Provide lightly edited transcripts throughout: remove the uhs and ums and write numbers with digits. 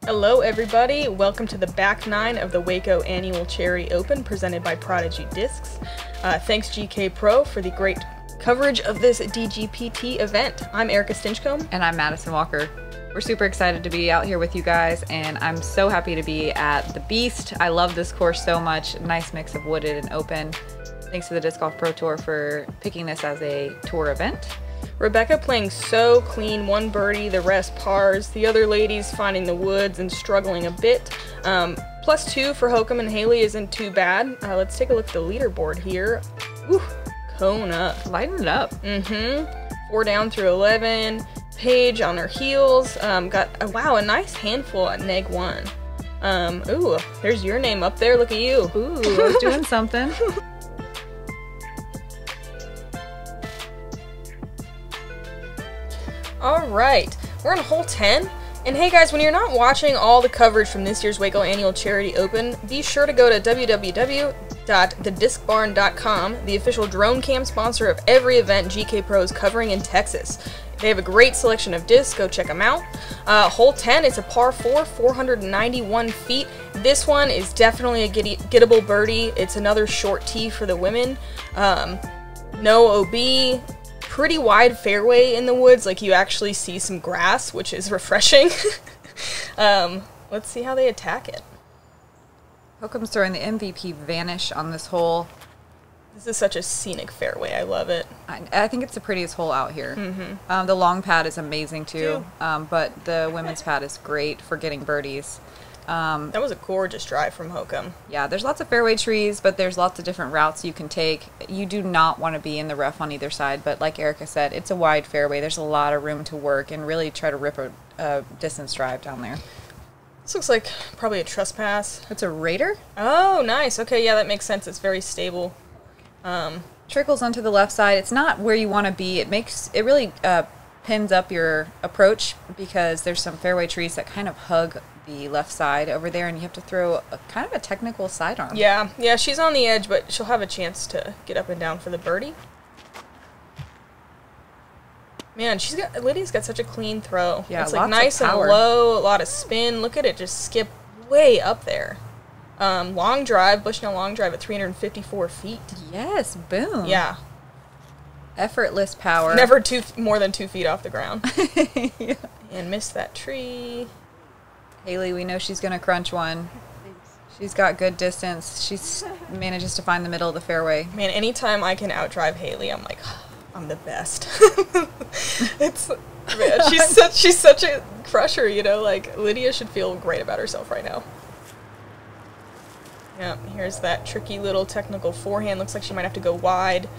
Hello everybody, welcome to the back nine of the Waco Annual Charity Open presented by Prodigy Discs. Thanks GK Pro for the great coverage of this DGPT event. I'm Erika Stinchcomb. And I'm Madison Walker. We're super excited to be out here with you guys, and I'm so happy to be at the Beast. I love this course so much. Nice mix of wooded and open. Thanks to the Disc Golf Pro Tour for picking this as a tour event. Rebecca playing so clean, one birdie, the rest pars. The other ladies finding the woods and struggling a bit. +2 for Hokom and Hailey isn't too bad. Let's take a look at the leaderboard here. Woo, cone up. Lighten it up. 4 down through 11. Paige on her heels. Got, wow, a nice handful at neg 1. Ooh, there's your name up there. Look at you. Ooh, I was doing something. Alright, we're on hole 10. And hey guys, when you're not watching all the coverage from this year's Waco Annual Charity Open, be sure to go to www.thediscbarn.com, the official drone cam sponsor of every event GK Pro is covering in Texas. They have a great selection of discs, go check them out. Hole 10, it's a par 4, 491 feet. This one is definitely a gettable birdie. It's another short tee for the women. No OB. Pretty wide fairway in the woods, like you actually see some grass, which is refreshing. Let's see how they attack it. Hokom's throwing the MVP Vanish on this hole. This is such a scenic fairway. I love it. I think it's the prettiest hole out here. The long pad is amazing too, but the women's pad is great for getting birdies. That was a gorgeous drive from Hokom. Yeah, there's lots of fairway trees, but there's lots of different routes you can take. You do not want to be in the rough on either side, but like Erika said, it's a wide fairway. There's a lot of room to work and really try to rip a distance drive down there. This looks like probably a trespass. It's a Raider? Oh, nice. Okay, yeah, that makes sense. It's very stable. Trickles onto the left side. It's not where you want to be. It really pins up your approach because there's some fairway trees that kind of hug the left side over there, and you have to throw kind of a technical sidearm. Yeah, she's on the edge, but she'll have a chance to get up and down for the birdie. Man, Lydia's got such a clean throw. Yeah, it's like nice and low, a lot of spin. Look at it just skip way up there. Long drive, Bushnell long drive at 354 feet. Yes, boom. Yeah. Effortless power. Never more than 2 feet off the ground. Yeah. And missed that tree. Hailey, we know she's going to crunch one. She's got good distance. She manages to find the middle of the fairway. Man, anytime I can outdrive Hailey, I'm like, oh, I'm the best. Man, she's such a crusher, you know. Like, Lydia should feel great about herself right now. Yep, here's that tricky little technical forehand. Looks like she might have to go wide.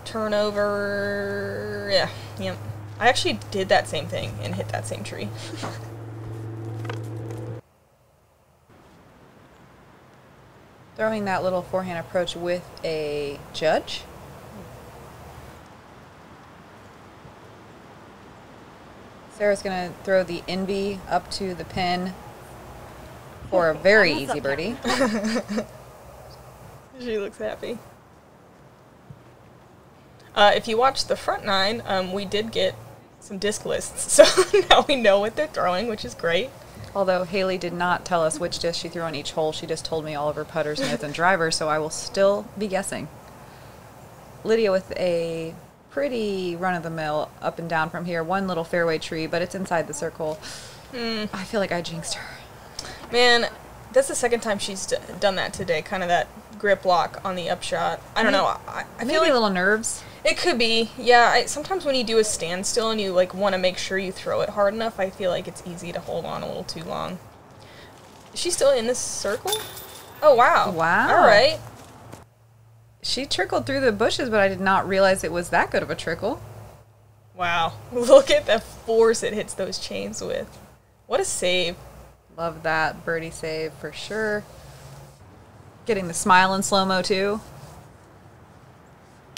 Turnover. Yeah, yep. I actually did that same thing and hit that same tree. Throwing that little forehand approach with a judge. Sarah's going to throw the Envy up to the pin for a very easy birdie. She looks happy. If you watch the front nine, we did get some disc lists, so now we know what they're throwing, which is great. Although Hailey did not tell us which disc she threw on each hole, she just told me all of her putters, mids, and drivers, so I will still be guessing. Lydia with a pretty run-of-the-mill up and down from here. One little fairway tree, but it's inside the circle. I feel like I jinxed her. Man, that's the second time she's done that today, kind of that grip lock on the upshot. I don't know. I feel like a little nerves. It could be. Yeah, sometimes when you do a standstill and you like want to make sure you throw it hard enough, I feel like it's easy to hold on a little too long. Is she still in this circle? Oh, wow. Wow. All right. She trickled through the bushes, but I did not realize it was that good of a trickle. Wow. Look at the force it hits those chains with. What a save. Love that birdie save for sure. Getting the smile in slow-mo too.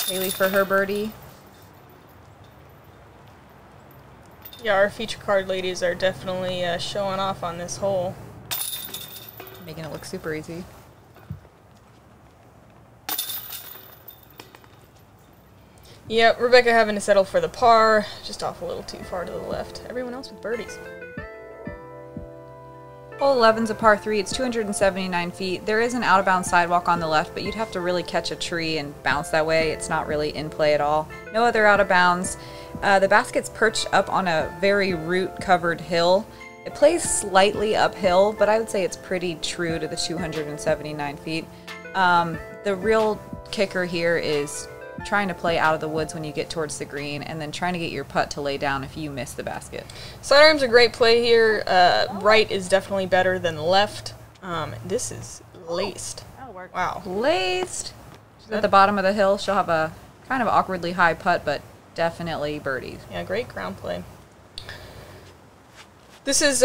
Hailey for her birdie. Yeah, our feature card ladies are definitely showing off on this hole. Making it look super easy. Yep, Rebecca having to settle for the par, just off a little too far to the left. Everyone else with birdies. Hole 11's a par 3. It's 279 feet. There is an out-of-bounds sidewalk on the left, but you'd have to really catch a tree and bounce that way. It's not really in play at all. No other out-of-bounds. The basket's perched up on a very root-covered hill. It plays slightly uphill, but I would say it's pretty true to the 279 feet. The real kicker here is trying to play out of the woods when you get towards the green, and then trying to get your putt to lay down if you miss the basket. Sidearm's a great play here. Right is definitely better than left. This is laced. Wow. Laced. She's at the bottom of the hill. She'll have a kind of awkwardly high putt, but definitely birdies. Yeah, great ground play. This is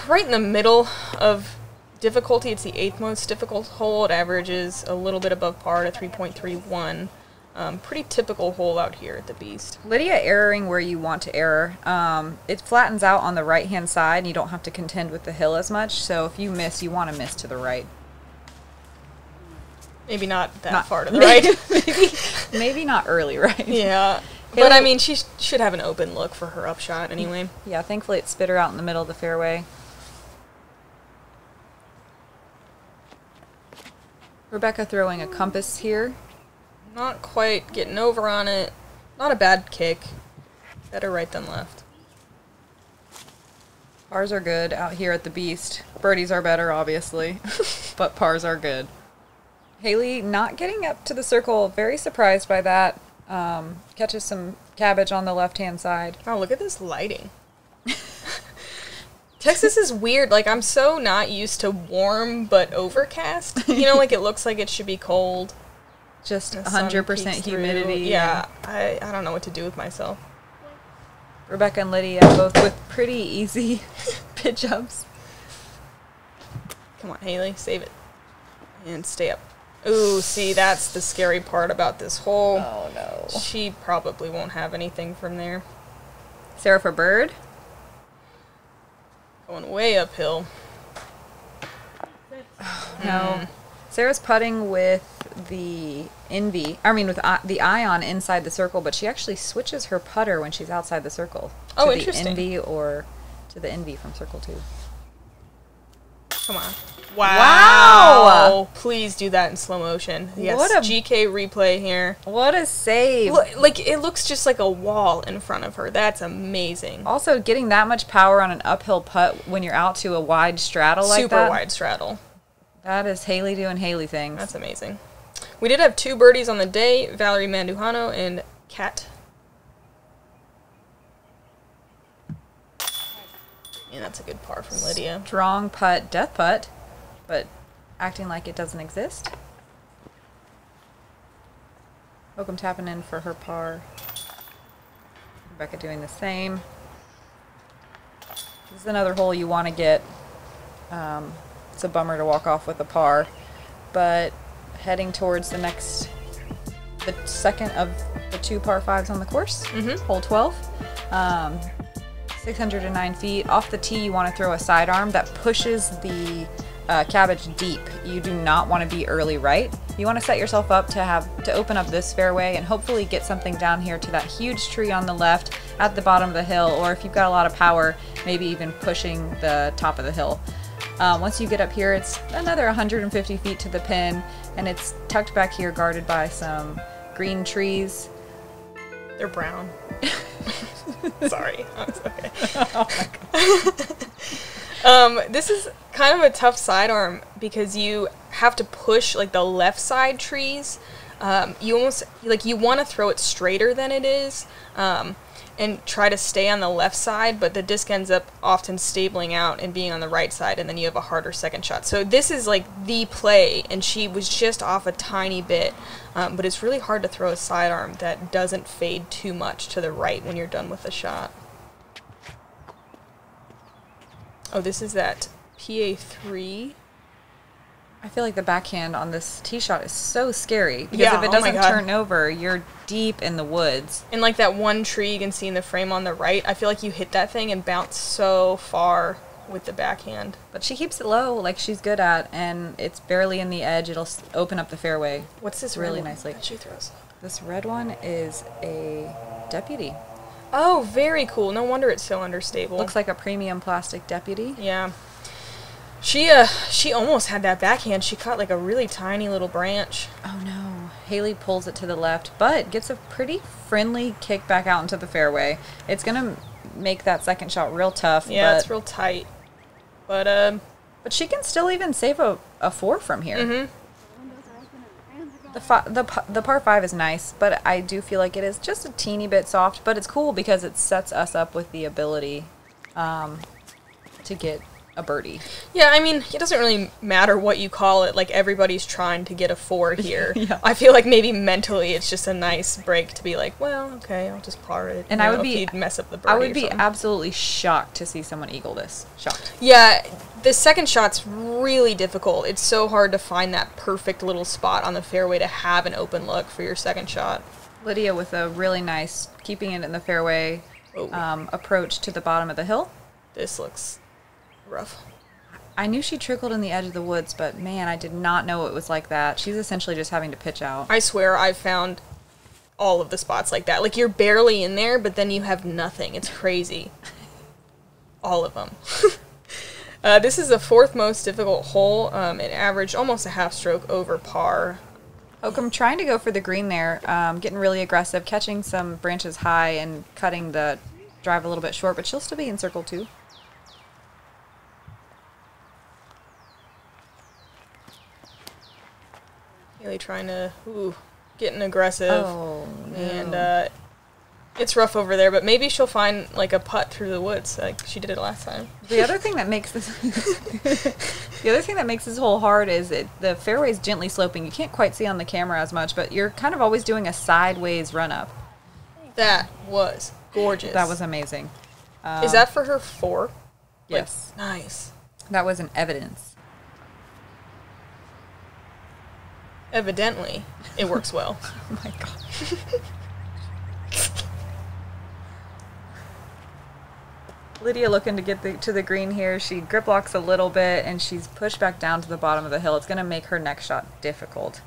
right in the middle of difficulty. It's the 8th most difficult hole. It averages a little bit above par to 3.31. Pretty typical hole out here at the Beast. Lydia erroring where you want to error. It flattens out on the right-hand side, and you don't have to contend with the hill as much. So if you miss, you want to miss to the right. Maybe not that far to the right. maybe not early right. Yeah. But, I mean, she should have an open look for her upshot anyway. Yeah, thankfully it spit her out in the middle of the fairway. Rebecca throwing a compass here. Not quite getting over on it. Not a bad kick. Better right than left. Pars are good out here at the Beast. Birdies are better, obviously. But pars are good. Hailey not getting up to the circle. Very surprised by that. Catches some cabbage on the left-hand side. Oh, look at this lighting. Texas is weird. Like, I'm so not used to warm but overcast. You know, like it looks like it should be cold. Just 100% humidity. Yeah, I don't know what to do with myself. Rebecca and Lydia both with pretty easy pitch ups. Come on, Hailey, save it. And stay up. Ooh, see, that's the scary part about this hole. Oh, no. She probably won't have anything from there. Sarah for bird. Going way uphill. Oh, no. Sarah's putting with the the ion inside the circle, but she actually switches her putter when she's outside the circle. Oh, to interesting. The envy or to the envy from circle 2. Come on. Wow. Please do that in slow motion. Yes, what a GK replay here. What a save. Like, it looks just like a wall in front of her. That's amazing. Also, getting that much power on an uphill putt when you're out to a wide straddle like that. Super wide straddle. That is Hailey doing Hailey things. That's amazing. We did have 2 birdies on the day, Valerie Mandujano and Kat. And that's a good par from Lydia. Strong putt, death putt, but acting like it doesn't exist. Hokom tapping in for her par. Rebecca doing the same. This is another hole you want to get. It's a bummer to walk off with a par, but heading towards the second of the 2 par 5s on the course. Hole 12. 609 feet. Off the tee, you want to throw a sidearm that pushes the cabbage deep. You do not want to be early right. You want to set yourself up to open up this fairway and hopefully get something down here to that huge tree on the left at the bottom of the hill, or if you've got a lot of power, maybe even pushing the top of the hill. Once you get up here, it's another 150 feet to the pin, and it's tucked back here, guarded by some green trees. They're brown. Sorry. It's okay. Oh my God. This is kind of a tough sidearm because you have to push like the left side trees. You almost you want to throw it straighter than it is, and try to stay on the left side, but the disc ends up often stabling out and being on the right side, and then you have a harder second shot. So this is like the play, and she was just off a tiny bit, but it's really hard to throw a sidearm that doesn't fade too much to the right when you're done with the shot. Oh, this is that PA3. I feel like the backhand on this tee shot is so scary because Yeah, if it oh my doesn't God. turn over, you're deep in the woods. And like that one tree you can see in the frame on the right, I feel like you hit that thing and bounce so far with the backhand. But she keeps it low like she's good at, and it's barely in the edge. It'll open up the fairway. What's this really red one nicely? that she throws? This red one is a deputy. Oh, very cool. No wonder it's so understable. Looks like a premium plastic deputy. Yeah. She almost had that backhand. She caught like a really tiny little branch. Oh no. Hailey pulls it to the left, but gets a pretty friendly kick back out into the fairway. It's going to make that second shot real tough. Yeah, it's real tight. But she can still even save a 4 from here. Mm-hmm. The par 5 is nice, but I do feel like it is just a teeny bit soft, but it's cool because it sets us up with the ability to get a birdie. Yeah, I mean, it doesn't really matter what you call it. Like, everybody's trying to get a 4 here. Yeah. I feel like maybe mentally it's just a nice break to be like, well, okay, I'll just par it. And I would be, if you'd mess up the birdie I would be absolutely shocked to see someone eagle this. Shocked. Yeah, the second shot's really difficult. It's so hard to find that perfect little spot on the fairway to have an open look for your second shot. Lydia with a really nice, keeping it in the fairway approach to the bottom of the hill. This looks rough. I knew she trickled in the edge of the woods, but man, I did not know it was like that. She's essentially just having to pitch out. I swear I've found all of the spots like that. Like, you're barely in there, but then you have nothing. It's crazy. All of them. This is the 4th most difficult hole. It averaged almost a half stroke over par. Hokom trying to go for the green there, getting really aggressive, catching some branches high and cutting the drive a little bit short, but she'll still be in circle 2. Hailey trying to, getting aggressive. Oh, no. And it's rough over there, but maybe she'll find, like, a putt through the woods like she did it last time. The other thing that makes this hole hard is the fairway's gently sloping. You can't quite see on the camera as much, but you're kind of always doing a sideways run up. That was gorgeous. That was amazing. Is that for her 4? Yes. Like, nice. That was an evidence. Evidently, it works well. Oh my god. Lydia looking to get to the green here. She grip locks a little bit, and she's pushed back down to the bottom of the hill. It's going to make her next shot difficult.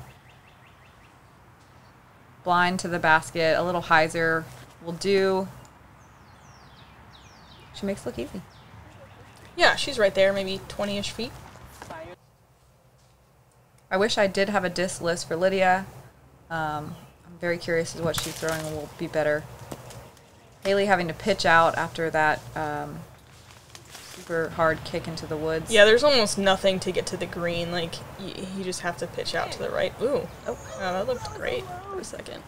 Blind to the basket. A little hyzer will do. She makes it look easy. Yeah, she's right there, maybe 20-ish feet. I wish I did have a disc list for Lydia. I'm very curious as what she's throwing will be better. Hailey having to pitch out after that super hard kick into the woods. Yeah, there's almost nothing to get to the green. Like, you just have to pitch out to the right. Ooh. Oh, that looked great for a second.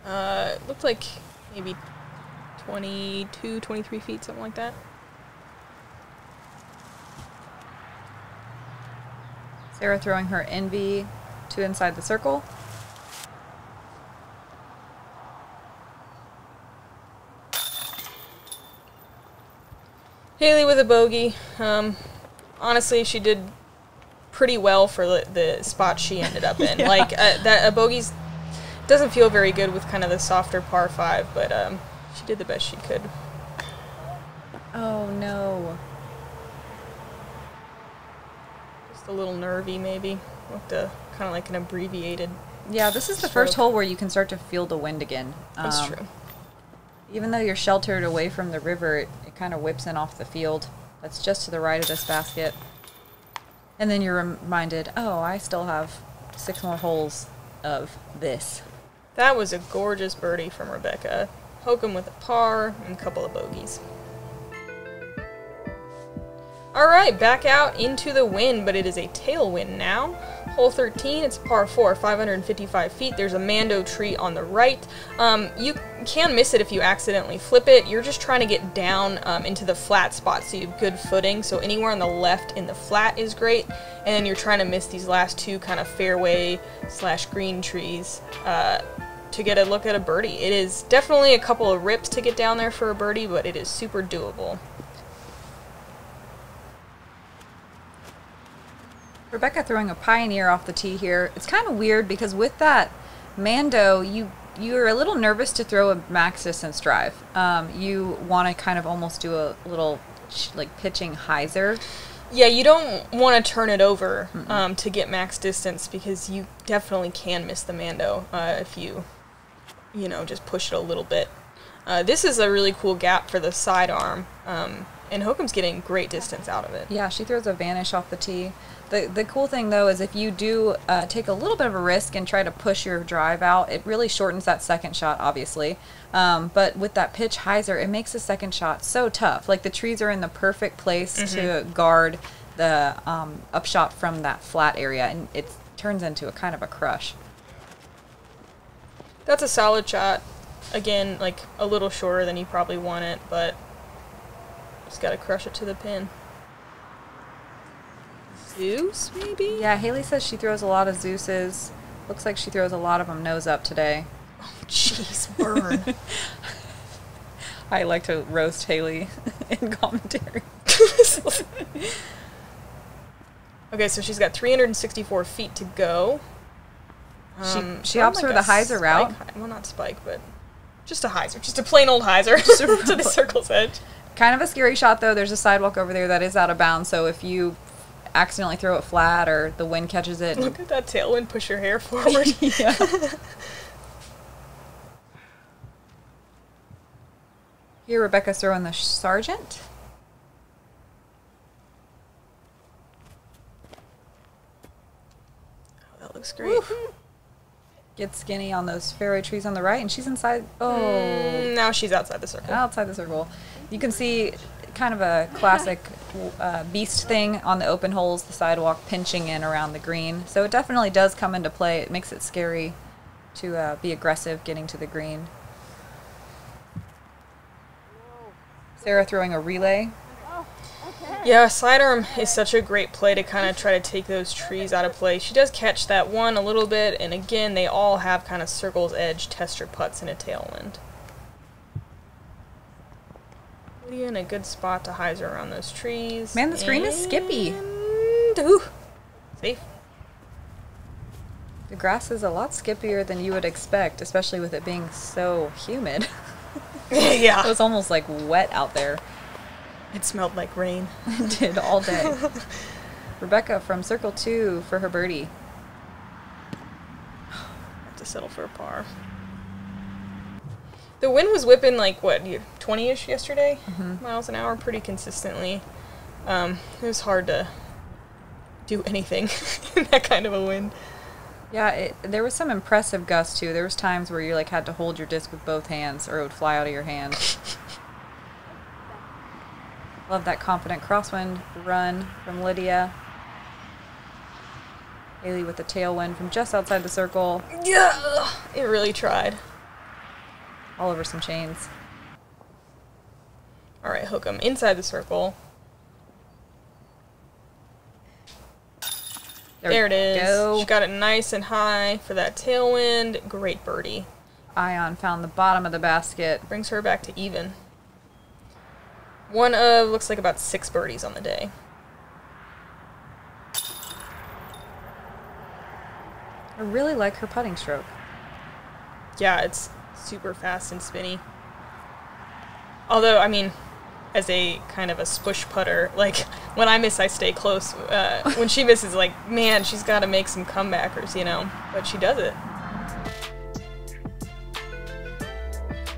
It looked like maybe 22, 23 feet, something like that. Sarah throwing her envy to inside the circle. Hailey with a bogey. Honestly, she did pretty well for the spot she ended up in. Yeah. Like, that a bogey's doesn't feel very good with kind of the softer par 5, but she did the best she could. Oh no. Just a little nervy, maybe. Looked kind of like an abbreviated. Yeah, this is the stroke. first hole where you can start to feel the wind again. That's true. Even though you're sheltered away from the river, it kind of whips in off the field. That's just to the right of this basket. And then you're reminded, oh, I still have 6 more holes of this. That was a gorgeous birdie from Rebecca. Hokom with a par and a couple of bogeys. Alright, back out into the wind, but it is a tailwind now. Hole 13, it's par 4, 555 feet. There's a mando tree on the right. You can miss it if you accidentally flip it. You're just trying to get down into the flat spot so you have good footing. So anywhere on the left in the flat is great. And then you're trying to miss these last 2 kind of fairway / green trees to get a look at a birdie. It is definitely a couple of rips to get down there for a birdie, but it is super doable. Rebecca throwing a Pioneer off the tee here. It's kind of weird because with that Mando, you're a little nervous to throw a max distance drive. You want to kind of almost do a little like pitching hyzer. Yeah, you don't want to turn it over to get max distance because you definitely can miss the Mando if you just push it a little bit. This is a really cool gap for the sidearm. And Hokom's getting great distance out of it. Yeah, she throws a vanish off the tee. The cool thing, though, is if you do take a little bit of a risk and try to push your drive out, it really shortens that second shot, obviously. But with that pitch hyzer, it makes the second shot so tough. Like, the trees are in the perfect place to guard the upshot from that flat area, and it turns into a kind of a crush. That's a solid shot. Again, like, a little shorter than you probably want it, but just gotta crush it to the pin. Zeus, maybe? Yeah, Hailey says she throws a lot of Zeus's. Looks like she throws a lot of them nose up today. Oh, jeez, burn. I like to roast Hailey in commentary. Okay, so she's got 364 feet to go. She opts for the hyzer route. Well, not spike, but just a hyzer. Just a plain old hyzer to the circle's edge. Kind of a scary shot, though. There's a sidewalk over there that is out of bounds, so if you accidentally throw it flat or the wind catches it... Look at that tailwind push your hair forward. Yeah. Here, Rebecca's throwing the Sergeant. Oh, that looks great. Gets skinny on those fairway trees on the right, and she's inside... Oh. Now she's outside the circle. Outside the circle. You can see kind of a classic beast thing on the open holes, the sidewalk pinching in around the green. So it definitely does come into play. It makes it scary to be aggressive getting to the green. Sarah throwing a relay. Yeah, sidearm is such a great play to kind of try to take those trees out of play. She does catch that one a little bit, and again, they all have kind of circle's edge tester putts in a tailwind. Lydia in a good spot to hyzer around those trees. Man, the screen is skippy. Ooh, safe. The grass is a lot skippier than you would expect, especially with it being so humid. Yeah. It was almost like wet out there. It smelled like rain. It did all day. Rebecca from Circle 2 for her birdie. Have to settle for a par. The wind was whipping like, what, 20-ish yesterday? Miles an hour pretty consistently. It was hard to do anything in that kind of a wind. Yeah, there was some impressive gusts, too. There was times where you like had to hold your disc with both hands or it would fly out of your hand. Love that confident crosswind run from Lydia. Hailey with the tailwind from just outside the circle. Yeah, it really tried. All over some chains. All right, Hokom inside the circle. There it is. Go. She got it nice and high for that tailwind. Great birdie. Ion found the bottom of the basket. Brings her back to even. One of, looks like about 6 birdies on the day. I really like her putting stroke. Yeah, it's super fast and spinny. Although, I mean, as a kind of a spush putter, like, when I miss, I stay close. When she misses, like, man, she's got to make some comebackers, you know? But she does it.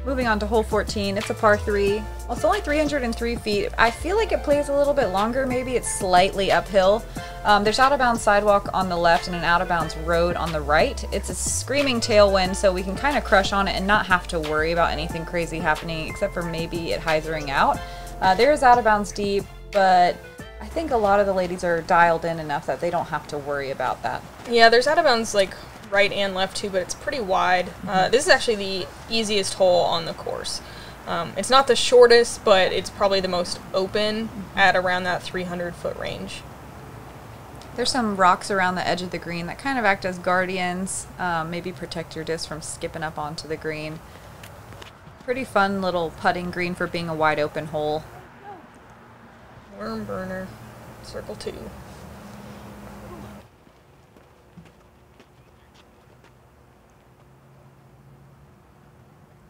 Moving on to hole 14, it's a par 3. Well, it's only 303 feet. I feel like it plays a little bit longer. Maybe it's slightly uphill. There's out-of-bounds sidewalk on the left and an out-of-bounds road on the right. It's a screaming tailwind, so we can kind of crush on it and not have to worry about anything crazy happening, except for maybe it hyzering out. There's out-of-bounds deep, but I think a lot of the ladies are dialed in enough that they don't have to worry about that. Yeah, there's out-of-bounds, like, right and left too, but it's pretty wide. This is actually the easiest hole on the course. It's not the shortest, but it's probably the most open at around that 300-foot range. There's some rocks around the edge of the green that kind of act as guardians, maybe protect your disc from skipping up onto the green. Pretty fun little putting green for being a wide open hole. Worm burner, circle 2.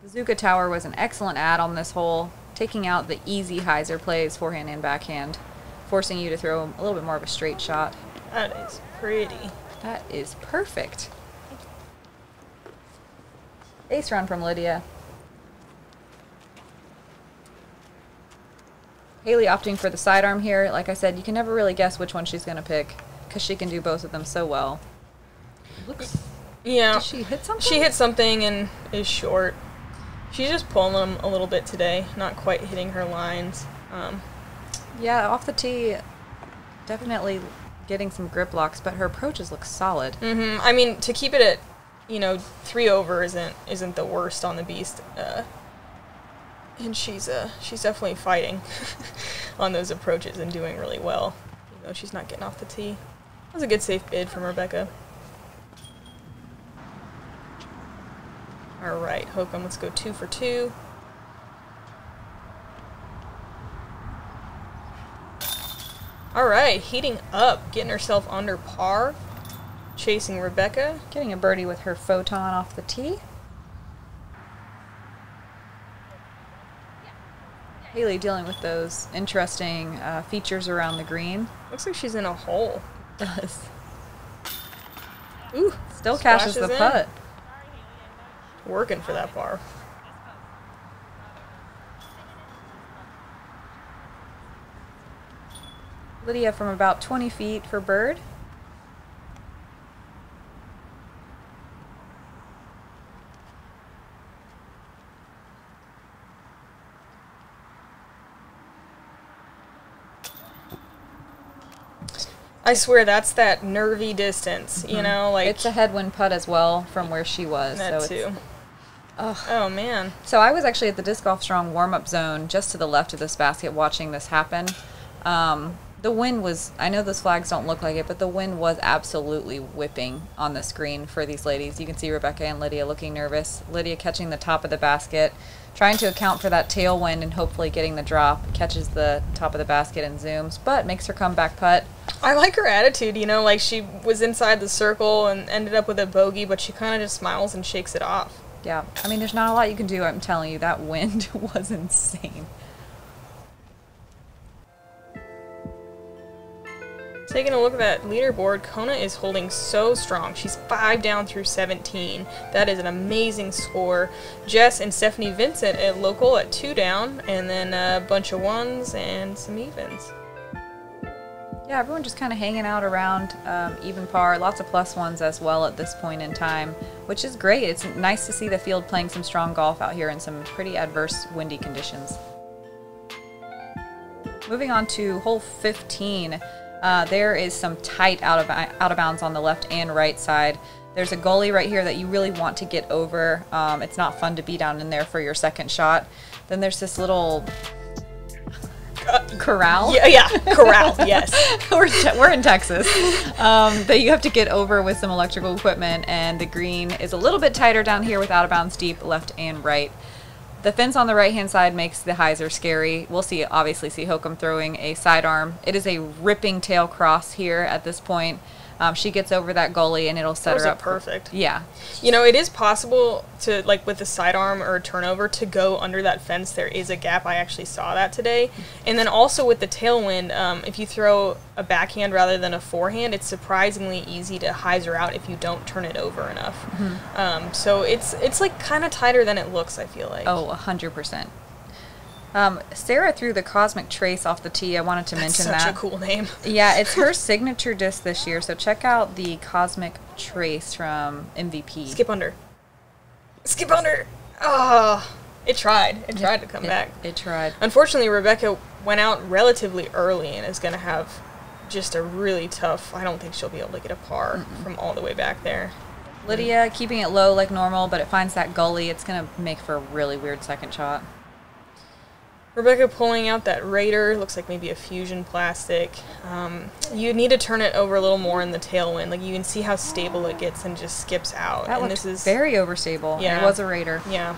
The Zuka Tower was an excellent add on this hole, taking out the easy hyzer plays, forehand and backhand, forcing you to throw a little bit more of a straight shot. That is pretty. That is perfect. Ace run from Lydia. Hailey opting for the sidearm here. Like I said, you can never really guess which one she's going to pick because she can do both of them so well. Looks. Yeah. Did she hit something? She hit something and is short. She's just pulling them a little bit today, not quite hitting her lines. Yeah, off the tee, definitely getting some grip locks, but her approaches look solid. Mm-hmm. I mean, to keep it at, 3 over isn't the worst on the beast. And she's definitely fighting on those approaches and doing really well. She's not getting off the tee. That was a good safe bid from Rebecca. All right, Hokom, let's go 2 for 2. All right, heating up, getting herself under par, chasing Rebecca. Getting a birdie with her photon off the tee. Hailey dealing with those interesting features around the green. Looks like she's in a hole. It does. Ooh, still cashes the putt. Working for that par. Lydia from about 20 feet for bird. I swear that's that nervy distance, like... It's a headwind putt as well from where she was. That so too. Oh, man. So I was actually at the Disc Golf Strong warm-up zone just to the left of this basket watching this happen. The wind was, I know those flags don't look like it, but the wind was absolutely whipping on the screen for these ladies. You can see Rebecca and Lydia looking nervous. Lydia catching the top of the basket, trying to account for that tailwind and hopefully getting the drop. Catches the top of the basket and zooms, but makes her comeback putt. I like her attitude, like she was inside the circle and ended up with a bogey, but she kind of just smiles and shakes it off. Yeah, I mean, there's not a lot you can do. I'm telling you, that wind was insane. Taking a look at that leaderboard, Kona is holding so strong. She's 5 down through 17. That is an amazing score. Jess and Stephanie Vincent at local at 2 down, and then a bunch of 1s and some evens. Yeah, everyone just kind of hanging out around even par. Lots of +1s as well at this point in time, which is great. It's nice to see the field playing some strong golf out here in some pretty adverse windy conditions. Moving on to hole 15. There is some tight out of bounds on the left and right side. There's a gully right here that you really want to get over. It's not fun to be down in there for your second shot. Then there's this little corral. Yeah, corral. Yes, we're in Texas. That you have to get over with some electrical equipment, and the green is a little bit tighter down here with out of bounds deep left and right. The fence on the right-hand side makes the hyzer scary. We'll obviously see Hokom throwing a sidearm. It is a ripping tail cross here at this point. She gets over that gully and it'll set her up. Perfect. Yeah. It is possible to, like with a sidearm or a turnover, to go under that fence. There is a gap. I actually saw that today. And then also with the tailwind, if you throw a backhand rather than a forehand, it's surprisingly easy to hyzer out if you don't turn it over enough. Mm-hmm. So it's like kind of tighter than it looks, I feel like. Oh, 100%. Sarah threw the Cosmic Trace off the tee. I wanted to mention that. That's such a cool name. Yeah, it's her signature disc this year, so check out the Cosmic Trace from MVP. Skip under. Skip under! Oh, it tried. It tried to come back. It tried. Unfortunately, Rebecca went out relatively early and is going to have just a really tough... I don't think she'll be able to get a par from all the way back there. Lydia keeping it low like normal, but it finds that gully. It's going to make for a really weird second shot. Rebecca pulling out that Raider, looks like maybe a fusion plastic. You need to turn it over a little more in the tailwind. Like you can see how stable it gets and just skips out. That and looked very overstable. Yeah. It was a Raider. Yeah.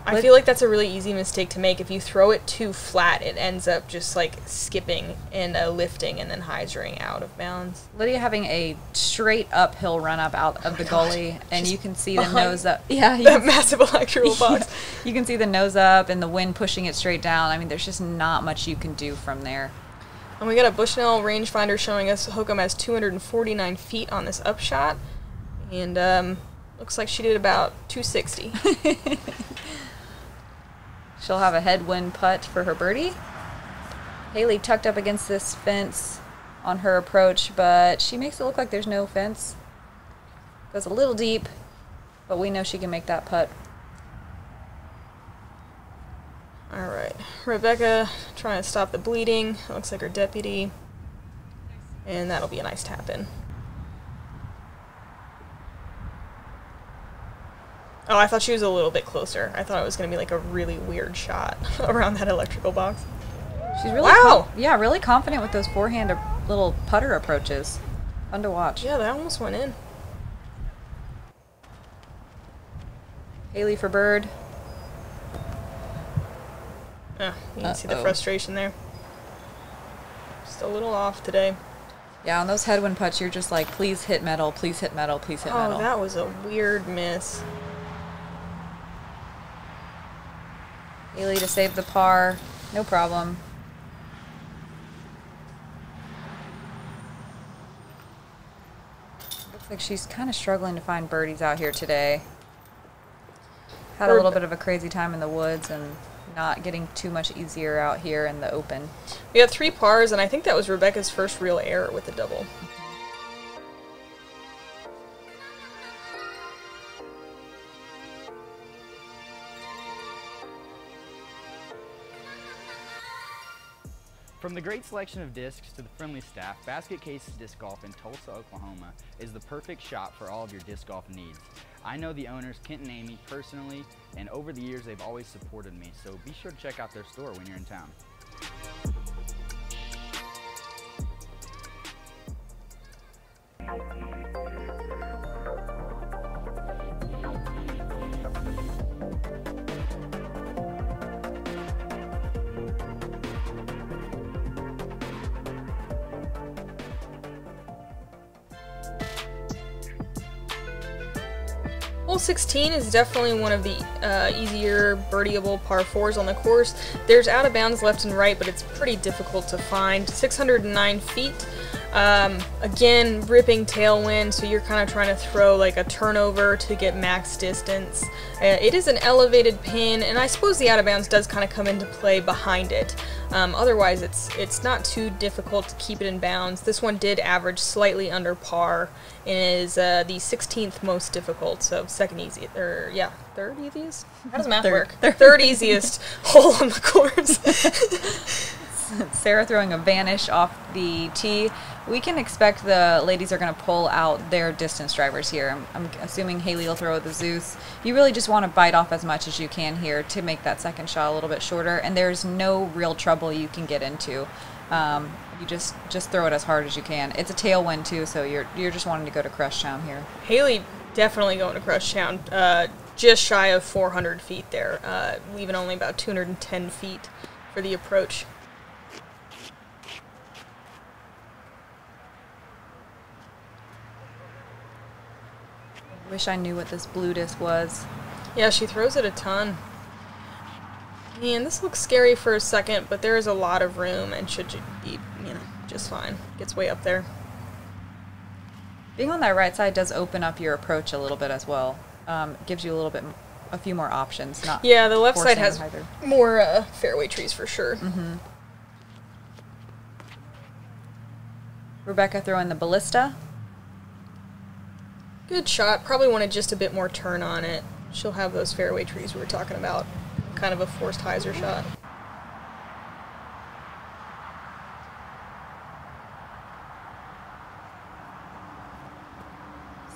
I feel like that's a really easy mistake to make. If you throw it too flat, it ends up just like skipping and lifting and then hyzering out of bounds. Lydia having a straight uphill run up out of the gully, and you can see the nose up. Yeah, that massive electrical box. You can see the nose up and the wind pushing it straight down. I mean, there's just not much you can do from there. And we got a Bushnell Range Finder showing us Hokom has 249 feet on this upshot, and looks like she did about 260. She'll have a headwind putt for her birdie. Hailey tucked up against this fence on her approach, but she makes it look like there's no fence. Goes a little deep, but we know she can make that putt. Alright, Rebecca trying to stop the bleeding. It looks like her deputy. And that'll be a nice tap in. Oh, I thought she was a little bit closer. I thought it was going to be like a really weird shot around that electrical box. She's really really confident with those forehand little putter approaches. Fun to watch. Yeah, that almost went in. Hailey for bird. Oh, you can see the frustration there. Just a little off today. Yeah, on those headwind putts, you're just like, please hit metal, please hit metal, please hit metal. Oh, that was a weird miss. Hailey to save the par. No problem. Looks like she's kind of struggling to find birdies out here today. Had a little bit of a crazy time in the woods and not getting too much easier out here in the open. We have 3 pars, and I think that was Rebecca's first real error with the double. From the great selection of discs to the friendly staff, Basket Case Disc Golf in Tulsa, Oklahoma is the perfect shop for all of your disc golf needs. I know the owners, Kent and Amy, personally, and over the years they've always supported me, so be sure to check out their store when you're in town. Hole 16 is definitely one of the easier birdieable par 4s on the course. There's out of bounds left and right, but it's pretty difficult to find. 609 feet. Again, ripping tailwind, so you're kind of trying to throw like a turnover to get max distance. It is an elevated pin, and I suppose the out of bounds does kind of come into play behind it. Otherwise, it's not too difficult to keep it in bounds. This one did average slightly under par and is the 16th most difficult, so second easiest, or yeah, third easiest? How does math work? Third easiest hole on the course. Sarah throwing a vanish off the tee. We can expect the ladies are going to pull out their distance drivers here. I'm assuming Hailey will throw the Zeus. You really just want to bite off as much as you can here to make that second shot a little bit shorter, and there's no real trouble you can get into. You just throw it as hard as you can. It's a tailwind too, so you're just wanting to go to crush town here. Hailey definitely going to crush town. Just shy of 400 feet there, leaving only about 210 feet for the approach. Wish I knew what this blue disc was. Yeah, she throws it a ton. Man, this looks scary for a second, but there is a lot of room and should be, just fine. Gets way up there. Being on that right side does open up your approach a little bit as well. Gives you a few more options. Yeah, the left side has more fairway trees for sure. Mm-hmm. Rebecca throwing the ballista. Good shot. Probably wanted just a bit more turn on it. She'll have those fairway trees we were talking about. Kind of a forced hyzer shot.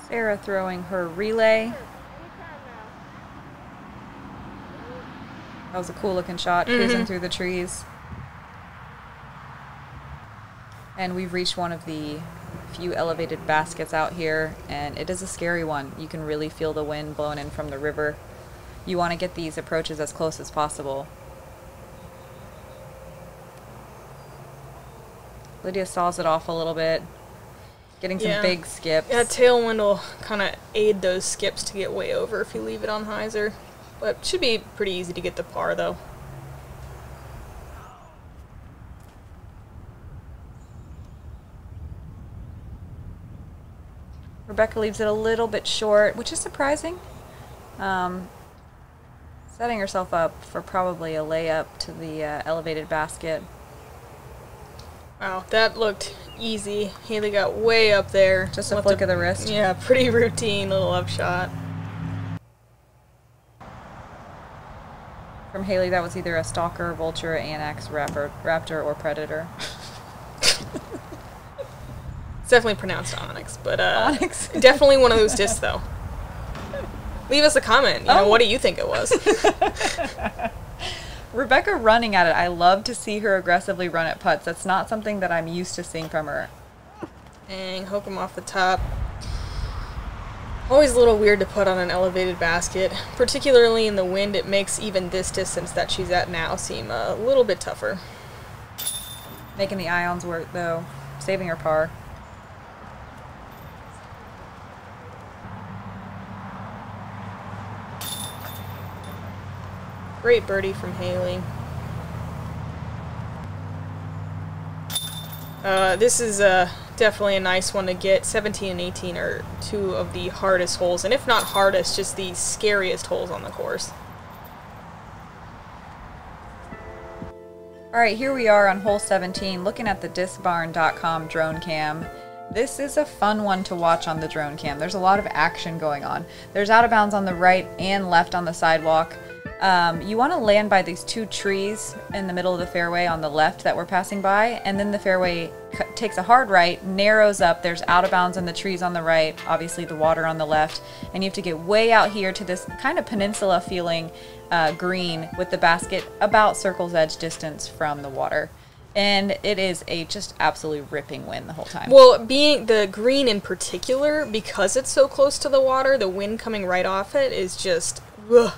Sarah throwing her relay. That was a cool looking shot, cruising through the trees. And we've reached one of the few elevated baskets out here, and it is a scary one. You can really feel the wind blowing in from the river. You want to get these approaches as close as possible. Lydia saws it off a little bit, getting some big skips. Yeah, tailwind will kind of aid those skips to get way over if you leave it on hyzer. But should be pretty easy to get to par, though. Rebecca leaves it a little bit short, which is surprising. Setting herself up for probably a layup to the elevated basket. Wow, that looked easy. Hailey got way up there. Just a flick of the wrist. Yeah, pretty routine little upshot. From Hailey, that was either a stalker, vulture, anax, raptor, or predator. It's definitely pronounced onyx, but Onyx. definitely one of those discs though. Leave us a comment. You know, what do you think it was? Rebecca running at it. I love to see her aggressively run at putts. That's not something that I'm used to seeing from her. Dang, Hokom off the top. Always a little weird to put on an elevated basket. Particularly in the wind, it makes even this distance that she's at now seem a little bit tougher. Making the ions work, though. Saving her par. Great birdie from Hailey. This is definitely a nice one to get. 17 and 18 are two of the hardest holes, and if not hardest, just the scariest holes on the course. Alright, here we are on hole 17, looking at the discbarn.com drone cam. This is a fun one to watch on the drone cam. There's a lot of action going on. There's out of bounds on the right and left on the sidewalk. You want to land by these two trees in the middle of the fairway on the left that we're passing by, and then the fairway takes a hard right, narrows up, there's out of bounds in the trees on the right, obviously the water on the left, and you have to get way out here to this kind of peninsula feeling green with the basket about circle's edge distance from the water. And it is a just absolutely ripping wind the whole time. Well, being the green in particular, because it's so close to the water, the wind coming right off it is just, ugh.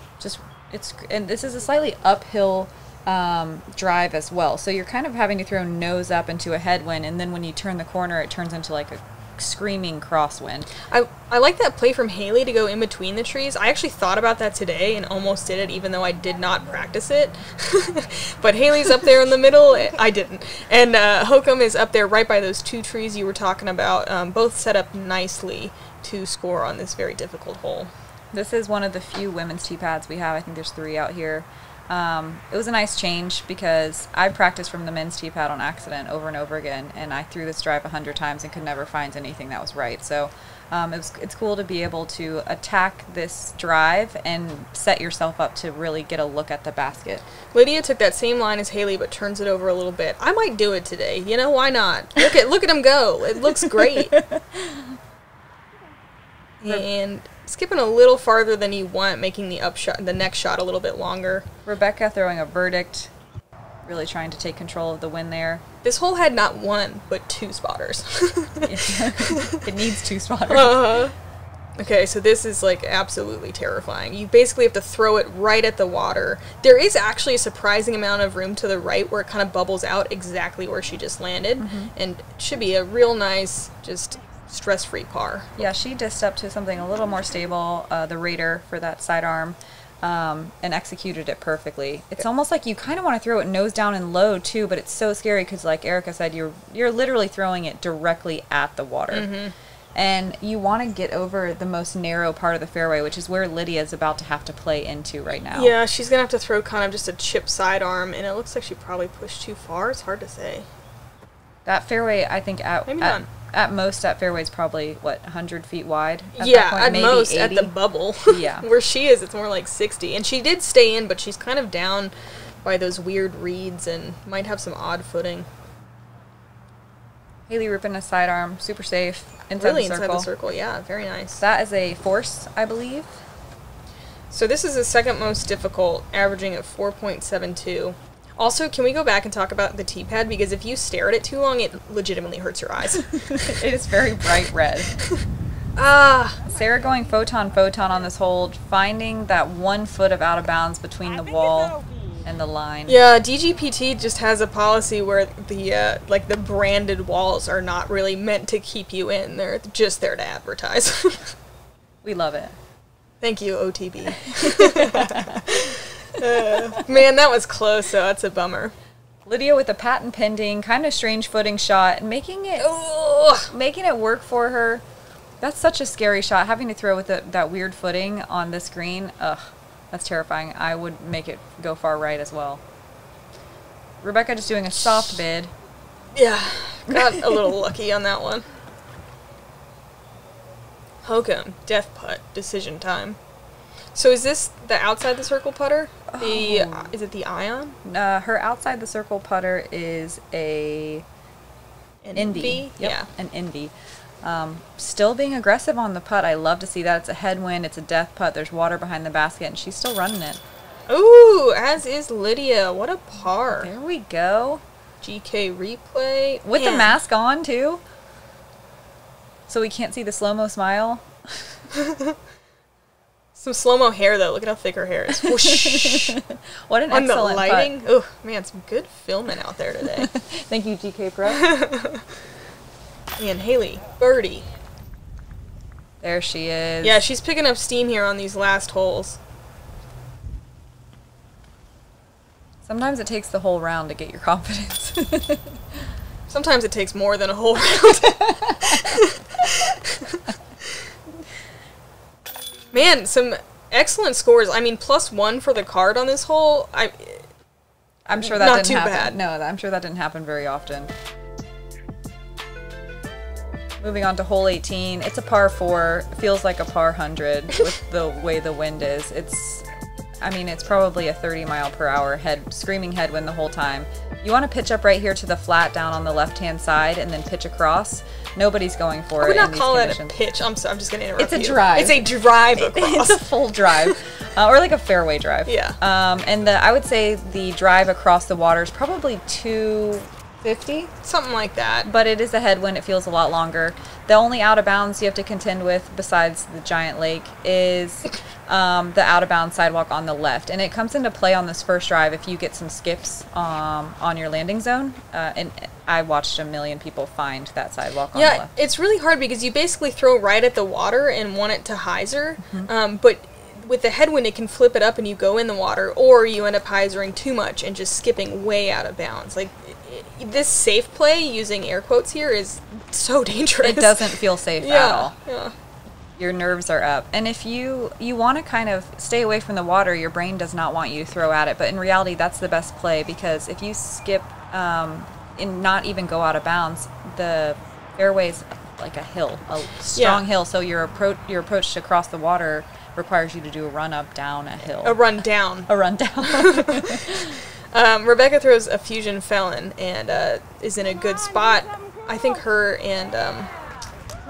And this is a slightly uphill drive as well, so you're kind of having to throw nose up into a headwind, and then when you turn the corner, it turns into like a screaming crosswind. I like that play from Hailey to go in between the trees. I actually thought about that today and almost did it, even though I did not practice it. But Hailey's up there in the middle. I didn't. And Hokom is up there right by those two trees you were talking about, both set up nicely to score on this very difficult hole. This is one of the few women's tee pads we have. I think there's 3 out here. It was a nice change because I practiced from the men's tee pad on accident over and over again, and I threw this drive 100 times and could never find anything that was right. So it's cool to be able to attack this drive and set yourself up to really get a look at the basket. Lydia took that same line as Hailey but turns it over a little bit. I might do it today. You know, why not? Look at him go. It looks great. And skipping a little farther than you want, making the next shot a little bit longer. Rebecca throwing a verdict, really trying to take control of the win there. This hole had not one, but 2 spotters. It needs 2 spotters. Okay, so this is like absolutely terrifying. You basically have to throw it right at the water. There is actually a surprising amount of room to the right where it kind of bubbles out exactly where she just landed. And it should be a real nice, just stress-free par. Yeah, she dissed up to something a little more stable, the Raider for that sidearm, and executed it perfectly. It's almost like you kind of want to throw it nose down and low too, but it's so scary because, like Erika said, you're literally throwing it directly at the water. And you want to get over the most narrow part of the fairway, which is where Lydia's about to have to play into right now. Yeah, she's going to have to throw kind of just a chip sidearm, and it looks like she probably pushed too far. It's hard to say. That fairway, I think, at most, that fairway's probably, 100 feet wide? At most, 80? At the bubble. Yeah. Where she is, it's more like 60. And she did stay in, but she's kind of down by those weird reeds and might have some odd footing. Hailey ripping a sidearm, super safe, inside the circle. Inside the circle, yeah, very nice. That is a force, I believe. So this is the second most difficult, averaging at 4.72. Also, can we go back and talk about the tee pad? Because if you stare at it too long, it legitimately hurts your eyes. It is very bright red. Sarah going photon on this hold, finding that 1 foot of out of bounds between the wall and the line. Yeah, DGPT just has a policy where the branded walls are not really meant to keep you in. They're just there to advertise. We love it. Thank you, OTB. Man, that was close, so that's a bummer. Lydia with a patent pending, kind of strange footing shot, making it work for her. That's such a scary shot, having to throw with that weird footing on this green. Ugh. That's terrifying. I would make it go far right as well. Rebecca just doing a soft bid. Yeah, got a little lucky on that one. Hokom, death putt, decision time. So is this the outside the circle putter? Is it the ion? Her outside the circle putter is an Indy. Yep, Yeah. an Indy. Still being aggressive on the putt. I love to see that. It's a headwind. It's a death putt. There's water behind the basket, and she's still running it. Ooh, as is Lydia. What a par. There we go. GK replay. With the Man. mask on, too. So we can't see the slow-mo smile. Some slow-mo hair, though. Look at how thick her hair is. Whoosh. What an On the excellent lighting. putt. Oh, man, some good filming out there today. Thank you, GK Pro. And Hailey, birdie. There she is. Yeah, she's picking up steam here on these last holes. Sometimes it takes the whole round to get your confidence. Sometimes it takes more than a whole round. Man, some excellent scores. I mean, +1 for the card on this hole. I'm sure that Not didn't too happen. bad. No, I'm sure that didn't happen very often. Moving on to hole 18. It's a par 4. It feels like a par 100 with the way the wind is. It's probably a 30-mile-per-hour screaming headwind the whole time. You want to pitch up right here to the flat down on the left-hand side and then pitch across. Nobody's going for I it would in not these call it a conditions. pitch. I'm sorry, I'm just going to interrupt It's you. a drive. It's a drive across. It's a full drive, or like a fairway drive. Yeah. And I would say the drive across the water is probably 250. Something like that. But it is a headwind. It feels a lot longer. The only out of bounds you have to contend with, besides the giant lake, is the out of bounds sidewalk on the left. And it comes into play on this first drive if you get some skips on your landing zone. And I watched a million people find that sidewalk on the Yeah, left. it's really hard because you basically throw right at the water and want it to hyzer. But with the headwind, it can flip it up and you go in the water, or you end up hyzering too much and just skipping way out of bounds. Like, this safe play, using air quotes here, is so dangerous. It doesn't feel safe at all. Yeah. Your nerves are up. And if you want to kind of stay away from the water, your brain does not want you to throw at it. But in reality, that's the best play, because if you skip and not even go out of bounds, the fairway's like a hill, a strong hill. So your approach to cross the water requires you to do a run up down a hill. A run down. A run down. Rebecca throws a fusion felon and is in a good spot. I think her and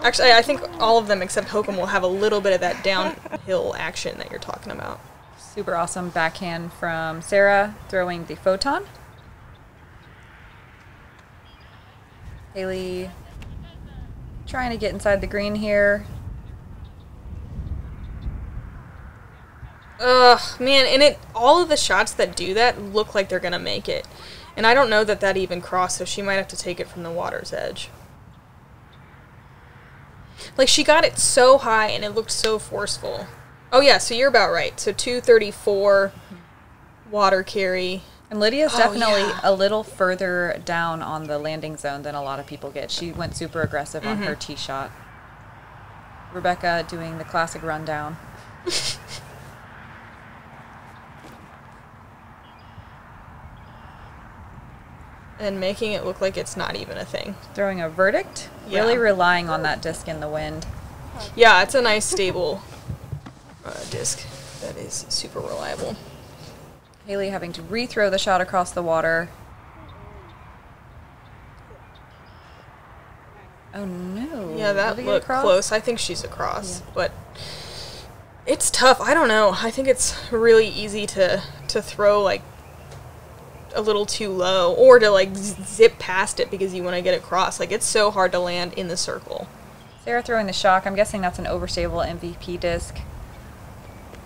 actually, I think all of them except Hokom will have a little bit of that downhill action that you're talking about. Super awesome backhand from Sarah, throwing the photon. Hailey trying to get inside the green here. Ugh, man, and all of the shots that do that look like they're gonna make it. And I don't know that even crossed, so she might have to take it from the water's edge. Like, she got it so high and it looked so forceful. Oh yeah, so you're about right. So 234 water carry. And Lydia's definitely yeah. a little further down on the landing zone than a lot of people get. She went super aggressive on her tee shot. Rebecca doing the classic rundown. And making it look like it's not even a thing. Throwing a verdict. Yeah. Really relying on that disc in the wind. Yeah, it's a nice stable disc that is super reliable. Hailey having to rethrow the shot across the water. Oh no. Yeah, that Did it get looked across? close. I think she's across, Yeah. but it's tough. I don't know. I think it's really easy to throw like a little too low, or to like zip past it because you want to get across. Like, it's so hard to land in the circle. Sarah throwing the shock. I'm guessing that's an overstable MVP disc.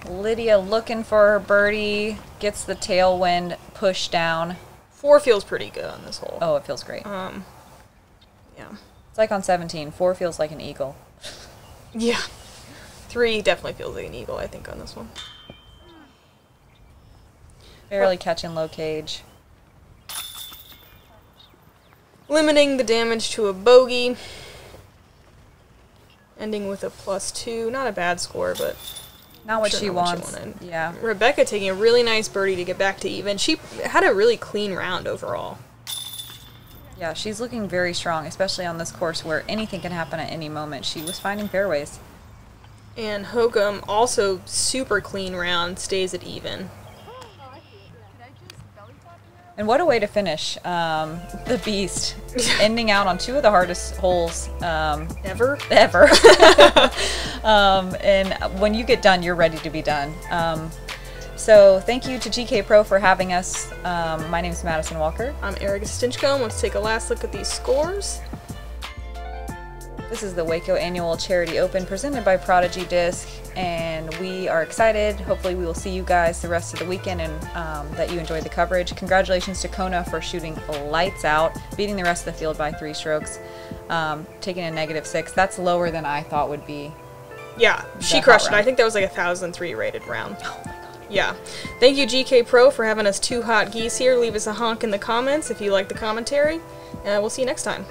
Lydia looking for her birdie. Gets the tailwind push down. 4 feels pretty good on this hole. Oh, it feels great. Yeah. It's like on 17. 4 feels like an eagle. Yeah. 3 definitely feels like an eagle, I think, on this one. Barely catching low cage. Limiting the damage to a bogey. Ending with a +2. Not a bad score, but Not what Sure she not what she wants. wanted. Yeah. Rebecca taking a really nice birdie to get back to even. She had a really clean round overall. Yeah, she's looking very strong, especially on this course where anything can happen at any moment. She was finding fairways. And Hokom, also super clean round, stays at even. And what a way to finish. The Beast, ending out on 2 of the hardest holes Ever? ever. And when you get done, you're ready to be done. So thank you to GK Pro for having us. My name is Madison Walker. I'm Erika Stinchcomb. Let's take a last look at these scores. This is the Waco Annual Charity Open presented by Prodigy Disc, and we are excited. Hopefully we will see you guys the rest of the weekend, and that you enjoyed the coverage. Congratulations to Kona for shooting lights out, beating the rest of the field by 3 strokes, taking a -6. That's lower than I thought would be. Yeah, she hot crushed it. round. I think that was like a 1,003 rated round. Oh my god. Yeah. Thank you, GK Pro, for having us 2 hot geese here. Leave us a honk in the comments if you like the commentary, and we'll see you next time.